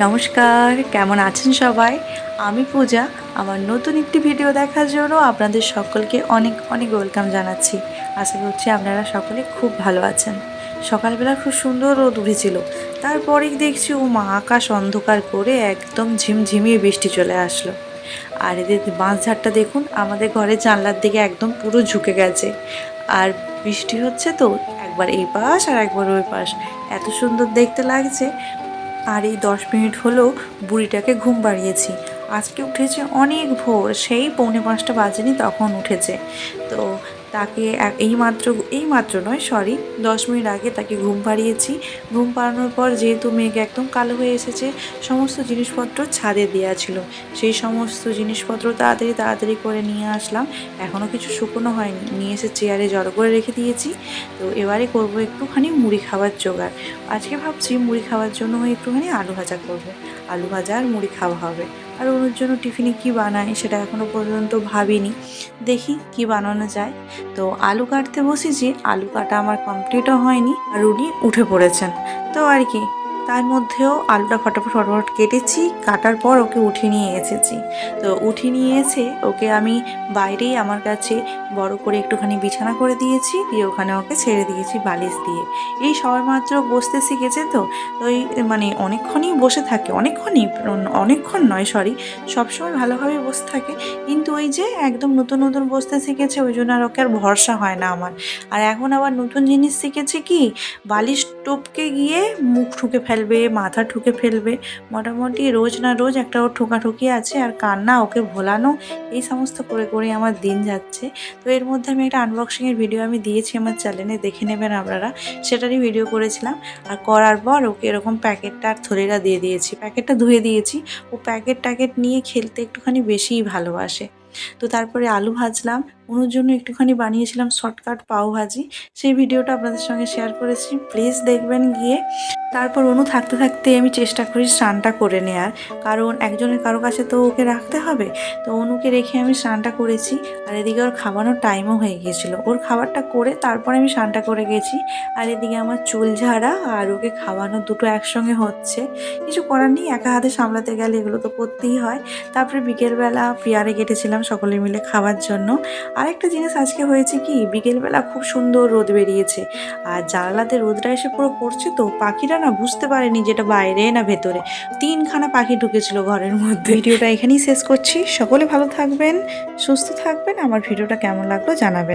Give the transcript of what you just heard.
নমস্কার, কেমন আছেন সবাই? আমি পূজা। আমার নতুন একটি ভিডিও দেখার জন্য আপনাদের সকলকে অনেক অনেক ওয়েলকাম জানাচ্ছি। আশা করছি আপনারা সকলে খুব ভালো আছেন। সকালবেলা খুব সুন্দর রোদ উঠেছিল, তারপরেই দেখছি আকাশ অন্ধকার করে একদম ঝিমঝিমিয়ে বৃষ্টি চলে আসলো। আর এদের বাঁশঝাড়টা দেখুন, আমাদের ঘরের জানলার দিকে একদম পুরো ঝুঁকে গেছে। আর বৃষ্টি হচ্ছে তো, একবার এই পাশ আর একবার ওই পাশ, এত সুন্দর দেখতে লাগছে। আর এই 10 মিনিট হলো বুড়িটাকে ঘুম পাড়িয়েছি। আজকে উঠেছে অনেক ভোর, সেই 4:45 বাজেনি তখন উঠেছে। তো তাকে এইমাত্র নয়, সরি, 10 মিনিট আগে তাকে ঘুম পাড়িয়েছি। ঘুম পাড়ানোর পর যেহেতু মেঘ একদম কালো হয়ে এসেছে, সমস্ত জিনিসপত্র ছাদে দেওয়া ছিল, সেই সমস্ত জিনিসপত্র তাড়াতাড়ি তাড়াতাড়ি করে নিয়ে আসলাম। এখনও কিছু শুকনো হয়নি, নিয়ে এসে চেয়ারে জড়ো করে রেখে দিয়েছি। তো এবারে করবো একটুখানি মুড়ি খাবার জোগাড়। আজকে ভাবছি মুড়ি খাওয়ার জন্য একটুখানি আলু ভাজা করব। আলু ভাজা আর মুড়ি খাওয়া হবে। আর ওর জন্য টিফিনে কি বানাই সেটা এখনও পর্যন্ত ভাবিনি, দেখি কি বানানো যায়। তো আলু কাটতে বসেছি, আলু কাটা আমার কমপ্লিটও হয়নি, আর উনি উঠে পড়েছেন। তো আর কি, তার মধ্যেও আলুটা ফটাফট ফটাফট কেটেছি, কাটার পর ওকে উঠিয়ে নিয়ে এসেছি। তো উঠিয়ে নিয়ে এসে ওকে আমি বাইরেই আমার কাছে বড় করে একটুখানি বিছানা করে দিয়েছি, দিয়ে ওখানে ওকে ছেড়ে দিয়েছি বালিশ দিয়ে। এই সবেমাত্র বসতে শিখেছে তো, ওই মানে অনেকক্ষণই বসে থাকে, অনেকক্ষণ নয়, সরি, সবসময় ভালোভাবে বসে থাকে। কিন্তু ওই যে একদম নতুন নতুন বসতে শিখেছে, ওই জন্য আর ওকে আর ভরসা হয় না আমার। আর এখন আবার নতুন জিনিস শিখেছে কি, বালিশ টপকে গিয়ে মুখ ঠুকে ফেলবে, মাথা ঠুকে ফেলবে। মোটামুটি রোজ না রোজ একটা ওর ঠোকাঠুকি আছে, আর কান্না, ওকে ভোলানো, এই সমস্ত করে করে আমার দিন যাচ্ছে। তো এর মধ্যে আমি একটা আনবক্সিংয়ের ভিডিও আমি দিয়েছি আমার চ্যানেলে, দেখে নেবেন আপনারা, সেটারই ভিডিও করেছিলাম। আর করার পর ওকে এরকম প্যাকেটটা আর থলিটা দিয়ে দিয়েছি, প্যাকেটটা ধুয়ে দিয়েছি। ও প্যাকেট নিয়ে খেলতে একটুখানি বেশিই ভালোবাসে। তো তারপরে আলু ভাজলাম, ওর জন্য একটুখানি বানিয়েছিলাম শর্টকাট পাও ভাজি, সেই ভিডিওটা আপনাদের সঙ্গে শেয়ার করেছি, প্লিজ দেখবেন গিয়ে। তারপর অনু থাকতে থাকতে আমি চেষ্টা করি স্নানটা করে নেওয়ার, কারণ একজনের কারো কাছে তো ওকে রাখতে হবে। তো অনুকে রেখে আমি স্নানটা করেছি। আর এদিকে ওর খাওয়ানোর টাইমও হয়ে গিয়েছিলো, ওর খাবারটা করে তারপরে আমি স্নানটা করে গেছি। আর এদিকে আমার চুল ঝাড়া আর ওকে খাওয়ানো দুটো একসঙ্গে হচ্ছে। কিছু করার নেই, একা হাতে সামলাতে গেলে এগুলো তো করতেই হয়। তারপরে বিকেলবেলা পেয়ারে কেটেছিলাম সকলে মিলে খাওয়ার জন্য। আরেকটা জিনিস আজকে হয়েছে কি, বিকেলবেলা খুব সুন্দর রোদ বেরিয়েছে, আর জানালাতে রোদটা এসে পুরো পড়ছে তো, পাখিরা না বুঝতে পারেনি যেটা বাইরে না ভেতরে, 3খানা পাখি ঢুকেছিল ঘরের মধ্যে। ভিডিওটা এখানেই শেষ করছি, সকলে ভালো থাকবেন, সুস্থ থাকবেন। আমার ভিডিওটা কেমন লাগলো জানাবেন।